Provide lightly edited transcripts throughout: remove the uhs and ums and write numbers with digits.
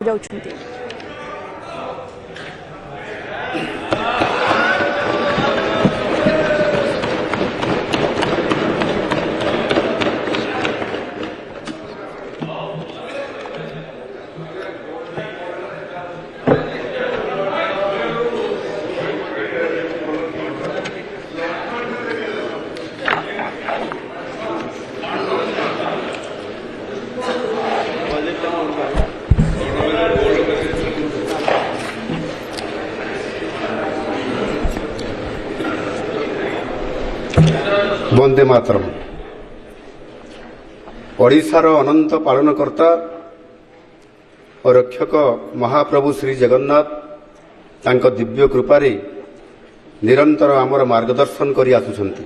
ଯାଉଛନ୍ତି। वंदे मातरम। ओडिशार अनंत पालनकर्ता और रक्षक महाप्रभु श्री जगन्नाथ तांको दिव्य कृपारे निरंतर आमर मार्गदर्शन करि आसुछंती।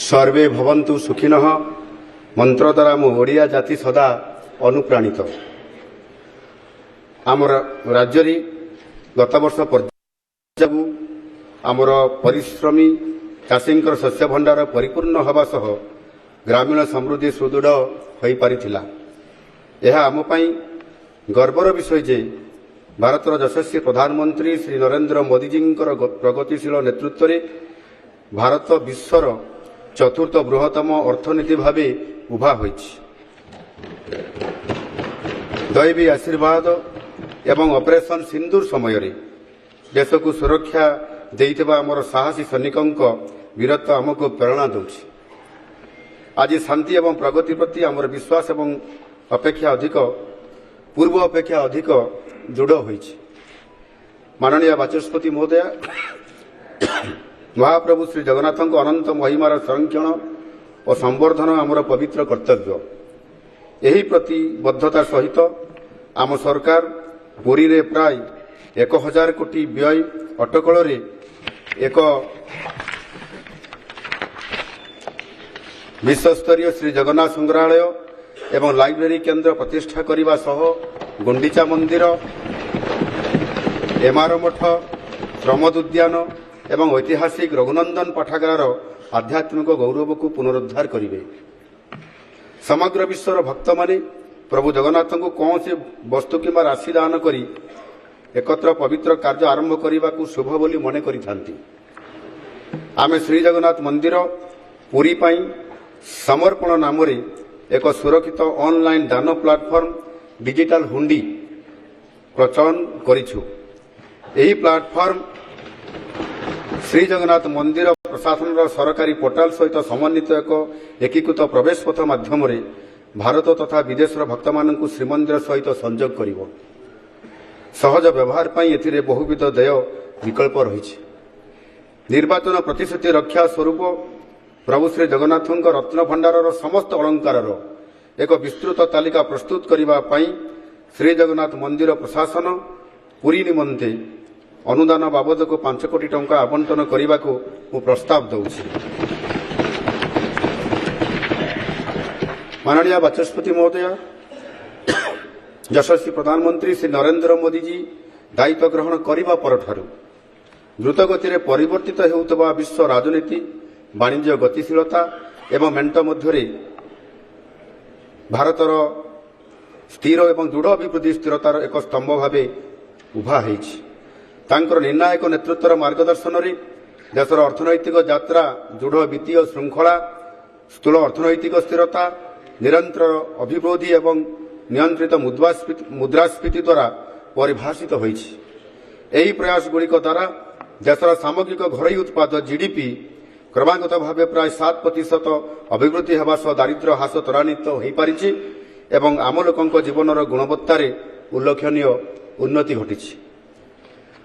सर्वे भवन्तु सुखिनः मंत्र द्वारा मो ओडिया जाति सदा अनुप्राणित। आमर राज्य गत वर्ष पर्यायु आमर परिश्रमी चाषींकर शस्य भंडार परिपूर्ण हवा सह ग्रामीण समृद्धि सुदृढ़ हो पारिथिला। यह आम पई गर्वर विषय जे भारतर यशस्वी प्रधानमंत्री श्री नरेंद्र मोदी जी प्रगतिशील नेतृत्व में भारत विश्वर चतुर्थ बृहत्तम अर्थनीति भावे उभा होइछि। दैवी आशीर्वाद एवं ऑपरेशन सिंदूर समय देश को सुरक्षा देइथिबा आमर साहसी सैनिकों वीरत्व आमको प्रेरणा दूछि। आज शांति एवं प्रगति प्रति आमर विश्वास एवं अपेक्षा अधिक पूर्व अपेक्षा अधिक दृढ़ होइछि। माननीय बाचस्पति महोदय, महाप्रभु श्री जगन्नाथ अनंत महिमार संरक्षण और संवर्धन आमर पवित्र कर्तव्य। यही प्रतिबद्धता सहित आम सरकार पुरी रे प्राय 1000 कोटी व्यय अटकल एक विश्वस्तरीय श्री जगन्नाथ संग्रहालय एवं लाइब्रेरी केन्द्र प्रतिष्ठा करने सह गुंडीचा मंदिर, एमआर मठ, प्रमोद उद्यान एवं ऐतिहासिक रघुनंदन पाठागार आध्यात्मिक गौरव को पुनरुद्धार करेंगे। समग्र विश्वर भक्त माने प्रभु जगन्नाथ को कौन से वस्तु किंवा राशि दान करी एकत्र पवित्र कार्य आरंभ करने को शुभ बोली मन करिथांती। आमे श्री जगन्नाथ मंदिर पुरी पाई समर्पण नाम एक सुरक्षित ऑनलाइन दान प्लाटफॉर्म डिजिटल हुंडी प्रचलन करिछु। एही प्लाटफॉर्म श्री जगन्नाथ मंदिर प्रशासन सरकारी पोर्टाल सहित समन्वित एक एकीकृत प्रवेश पथ माध्यम भारत तथा विदेशर भक्त मानकु श्रीमंदिर सहित संयोग करिवो। सहज व्यवहार पाई एथिरे बहुविध देय विकल्प रही। निर्वाचन प्रतिश्रुति रक्षा स्वरूप प्रभु श्री जगन्नाथ रत्न भंडार समस्त अलंकार एक विस्तृत तालिका प्रस्तुत करने श्री जगन्नाथ मंदिर प्रशासन पुरी निमंते अनुदान बाबद को 5 कोटी टंका आवंटन करने को मु प्रस्ताव दूची। माननीय बाचस्पति महोदय, यशस्वी प्रधानमंत्री श्री नरेंद्र मोदी जी दायित्व ग्रहण करने पर द्रुतगति परिवर्तित होउतबा विश्व राजनीति, वाणिज्य गतिशीलता एवं मेंट मध्य भारतर स्थिर एवं दृढ़ अभिवृद्धि स्थिरतार एक स्तंभ भाव उभा होइछि। तांकर निर्णायक नेतृत्वर मार्गदर्शन रे देशर अर्थनैतिक यात्रा दृढ़ वित्तीय श्रृंखला, स्थूल अर्थनैतिक स्थिरता, निरंतर अभिवृद्धि एवं नियंत्रित मुद्रास्फीति द्वारा परिभाषित होइछि। एही प्रयास गुड़िक द्वारा देशर सामग्रिक घरोई उत्पाद जीडीपी क्रमागत भाव प्राय 7% अभिवृद्धि होगा सह दारिद्र्य ह्रास त्वरान्वित हो पारिछि एवं आम लोकंक जीवनर गुणवत्तार उल्लेखनीय उन्नति घटी।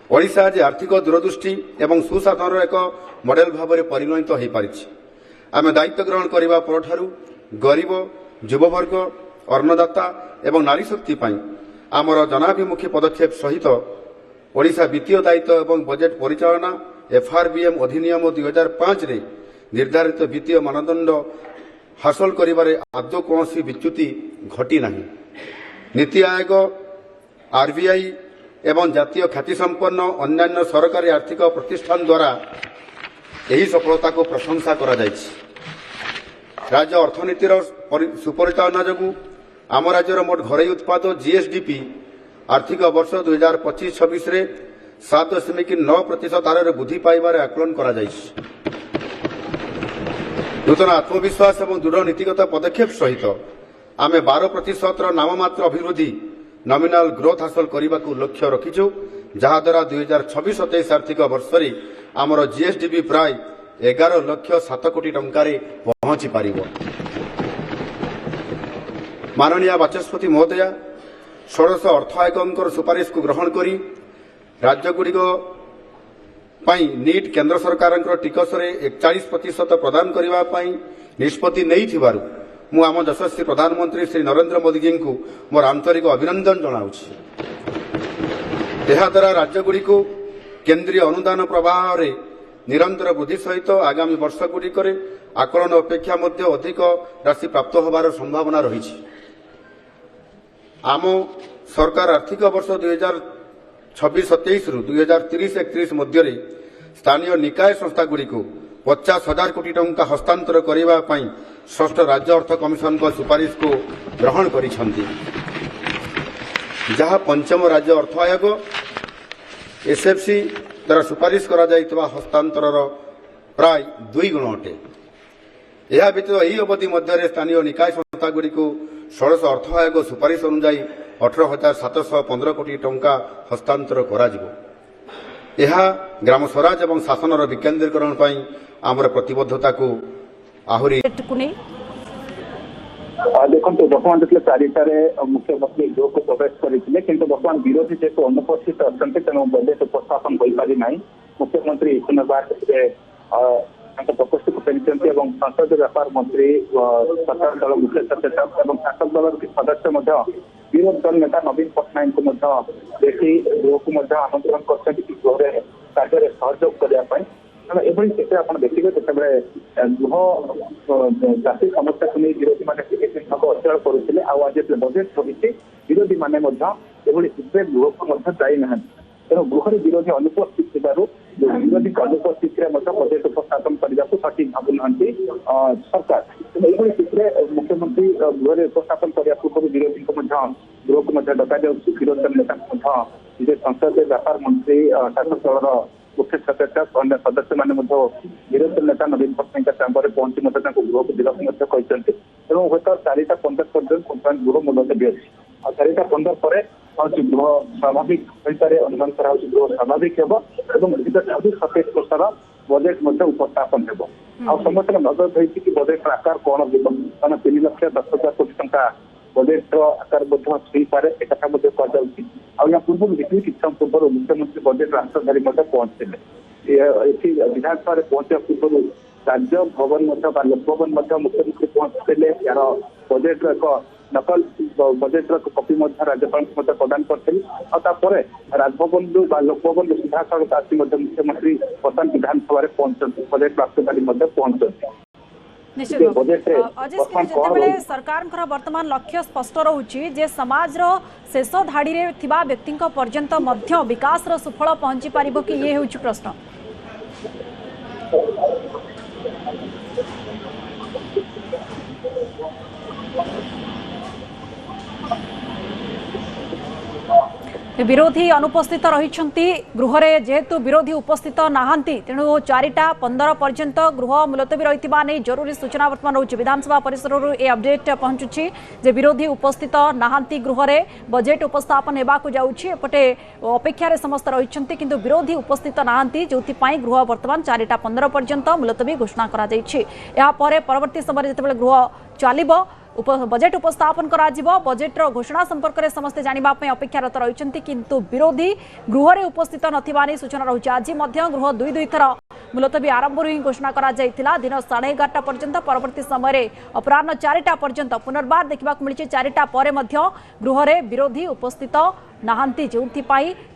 ओडिशा आज आर्थिक दूरदृष्टि एवं सुशासन एक मॉडल भाव में परिणत हो पारिछि। आमे दायित्व ग्रहण करने पर गरीब, युववर्ग, अन्नदाता एवं नारी शक्ति आमर जनाभिमुखी पदक्षेप सहित ओडिशा वित्तीय दायित्व एवं बजेट परिचालना एफआरबीएम अधिनियम 2005 रे निर्धारित वित्तीय मानदंड हासिल करिबारे आदौ कौनसी विच्युति घटी नाही। नीति आयोग, आरबीआई एवं जातीय ख्यातिसंपन्न अन्यान्य सरकारी आर्थिक प्रतिष्ठान द्वारा यही सफलता को प्रशंसा करा जायछि। राज्य अर्थनीतिर सुपरिचालना जोगु आम राज्यर मोट घरोई उत्पाद जीएसडीपी आर्थिक वर्ष 2025-26 7.9% हारे वृद्धि पाइबार आकलन करा जाइछि। नूतन आत्मविश्वास और दृढ़ नीतिगत पदक्षेप सहित आम 12% नाममात्र अभिवृद्धि नॉमिनल ग्रोथ हासिल करने को लक्ष्य रखिछु, जहाद्वारा 2026-27 आर्थिक वर्ष में आमर जीएसडीपी प्राय 11,07 कोटी टंकार पहुंची पार। माननीय बाचस्पति महोदया, षोडश अर्थ आयोगकर सुपारिश को ग्रहण करी राज्यगुड़िक नीट केंद्र सरकार टिकस 41% प्रदान करने निष्पत्ति नहीं मु आम यशस्वी प्रधानमंत्री श्री नरेंद्र मोदी जी को मोर आंतरिक अभिनंदन जनाऊछि। द्वारा राज्यगुड़ी को केंद्रीय अनुदान प्रवाह रे निरंतर वृद्धि सहित आगामी वर्षगुड़िक आकलन अपेक्षा अधिक राशि प्राप्त होबार संभावना रही। आम सरकार आर्थिक वर्ष 2026-27 रु 2030-31 मध्य स्थानीय निकाय संस्थागुड़ी को 50,000 कोटी टंका हस्तांतर करने षष्ठ राज्य अर्थ कमिशन को सुपारिश को ग्रहण करिसेंति, जहाँ पंचम राज्य अर्थ आयोग एसएफसी द्वारा सुपारिश करा जाइतबा हस्तांतर प्राय 2 गुण अटे। यह व्यतीत यही अवधि मध्य स्थानीय निकाय संस्थागुड़ी को षोडश अर्थ आयोग सुपारिश अनुଯାयी 18,715 कोटी टंका हस्तांतर करा जिवो। यह ग्राम स्वराज और शासन विकेन्द्रीकरण आमर प्रतिबद्धता को आहरी देखो बर्तमान जो चारिटार मुख्यमंत्री गृह को प्रवेश करते कि बर्तमान विरोधी जेहेतु अनुपस्थित अच्छा तेणु बजेट उपस्थापन हो पारि ना। मुख्यमंत्री पुनर्बार प्रकोष्ठ को फेरी और संसदीय व्यापार मंत्री सरकार दल मुख्य सचेतक और शासक दल सदस्य विरोध दल नेता नवीन पट्टनायक को देखी गृह को आमंत्रण कर गृह कार्य सहयोग करने एभली क्षेत्र आप देखिए जिते गृह जाति समस्या को नहीं विरोधी मैंने अचल करुले आज बजेट रही विरोधी मैंने स्थिति गृह को जाना तेणु गृह विरोधी अनुपस्थित विरोधी अनुपस्थित बजेट उपस्थापन करने को सठिक भावुना सरकार। यही स्थिति मुख्यमंत्री गृह उपस्थापन करने पूर्व विरोधी गृह को डक विरोधी नेता संसदीय व्यापार मंत्री शासक दल मुख्य सचेतक अन्य सदस्य मैंने विरोधी नेता नवीन पट्टनायक चांबर पहुंची गृह को दिवस कहते तेणु हूँ 4टा 15 पर्यटन गृह मुलतवी अच्छी 4टा 15 पर गृह स्वाभाविक हो पारे अनुमान करा गृह स्वाभाविक हो 2026-27 वर्षर बजेट उपस्थापन हो समस्त नजर रही कि बजेट आकार कौन हो 3,10,000 कोटी टंका बजेट आकार छुई पारे एक कहुँ पूर्व देखिए कि पूर्व मुख्यमंत्री बजेट राष्ट्रधारी पहुंचते विधानसभा पहुंचा पूर्व राज्य भवन लोकभवन मुख्यमंत्री पहुंचते यार बजेट एक नकल बजेट कपि राज्यपाल प्रदान करते राजभवन लोकभवन सीधा सड़क आसी मुख्यमंत्री वर्तमान विधानसभा पहुंचते बजेट राष्ट्रधारी पहुंचते। सरकार वर्तमान लक्ष्य स्पष्ट रोचे जे समाज शेष धाड़ी रे थिबा व्यक्ति पर्यंत विकास सुफल पहुंची पारिबो कि ये होउछि प्रश्न। विरोधी अनुपस्थित रही गृह रे जेहेतु विरोधी उपस्थित नहांती तेणु 4टा 15 पर्यंत गृह मुलतवी रही जरूरी सूचना वर्तमान रोचे विधानसभा परिसर ए अपडेट पहुंचुछि जे विरोधी उपस्थित नहांती गृह रे बजेट उपस्थापन हेबाकु जाउछि एपटे अपेक्षा रे समस्त रही किंतु विरोधी उपस्थित नहांती जोथि पई गृह वर्तमान 4टा 15 पर्यंत मुलतवी घोषणा करा जाइछि। या परे परवर्ती समय जेतेबेले गृह चलिबो बजेट उपस्थापन करा बजेट्र घोषणा संपर्क में समस्ते जानिबा पई अपेक्षारत रही किंतु विरोधी गृह रे उपस्थित नथिबा नै सूचना रही। आज गृह 2 थर मुलतवी आरंभ ही घोषणा करा जायतिला दिन 11:30 पर्यंत परवर्ती समय अपराह्न 4टा पर्यंत पुनर्बार देखा मिली 4टा पर गृह रे विरोधी उपस्थित नहांती जो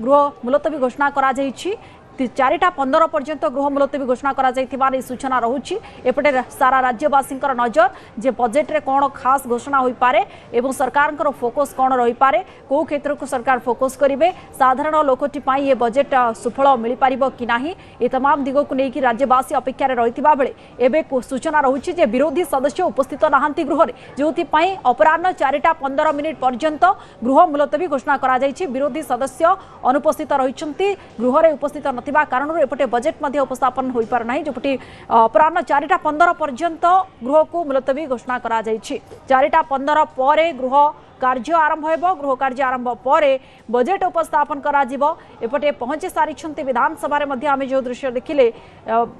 गृह मुलतवी घोषणा करा जायछि चारिटा 15 पर्यंत गृह मुलतवी घोषणा करा जायथिबा नै सूचना रहुछि। एपटे सारा राज्यवासींकर नजर जे बजेट रे कोन खास घोषणा होई पारे एवं सरकारकर फोकस कोन रही पारे, को क्षेत्र को सरकार फोकस करिवे, साधारण लोकटी पाई ये बजेट सुफल मिल पारिबो कि नाही, ए तमाम दिगो को नेकी राज्यवासी अपेक्षा रे रहिथिबा बेले एबे सूचना रहुछि जे विरोधी सदस्य उपस्थित नाहंती गृह रे, जोथि पाई अपराह्न 4टा 15 मिनिट पर्यंत गृह मुलतवी घोषणा करा जायछि। विरोधी सदस्य अनुपस्थित रहिछंती, गृह रे उपस्थित नथिबा कारण एपटे बजेट मध्ये उपस्थापन होई पार नाही, जोपटी अपराह्न 4टा 15 पर्यंत गृह को मुलतवी घोषणा करा जायछि। 4टा 15 परे गृह कार्य आरंभ हेबो। गृह कार्य आरंभ परे बजेट उपस्थापन करा जिवो। एपटे पहुंची सारिछंती विधानसभा रे मध्ये आमे जो दृश्य देखिले,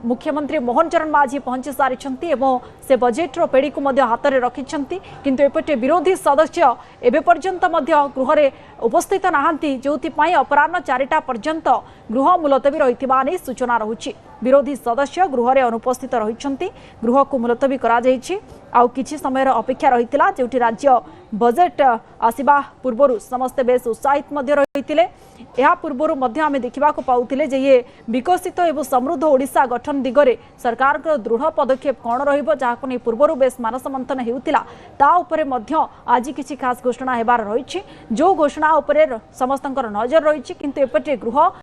मुख्यमंत्री मोहन चरण माझी पहुंची सारिछंती एवं से बजेट रो पेड़ी को मध्ये हाथ रे रखिछंती, किंतु एपटे विरोधी सदस्य एबे पर्यंत मध्ये गृह रे उपस्थित नाहंती, जोथि पई अपराह्न 4टा पर्यंत गृह मुलतवी रहिथिबा नै सूचना रहुछि। विरोधी सदस्य गृह रे अनुपस्थित रहिछंती, गृह को मुलतवी करा जायछि। आउ किछि समय अपेक्षा रहितिला, जोठी राज्य बजेट आसिबा पूर्वरु समस्ते बेस उत्साहित मध्ये रहितिले। एहा पूर्वरु मध्ये आमे देखिबा को पाउतिले जे ये विकसित एवं समृद्ध ओडिशा गठन दिगरे सरकार को दृढ़ पदक्षेप कोन रहिबो, जाहाको नै पूर्वरु बेस मानस मंथन हेउतिला, ता उपरे मध्ये आज किछि खास घोषणा हेबार रहिछि। जो घोषणा उपरे समस्तंकर नजर रहिछि, किंतु एपटे गृह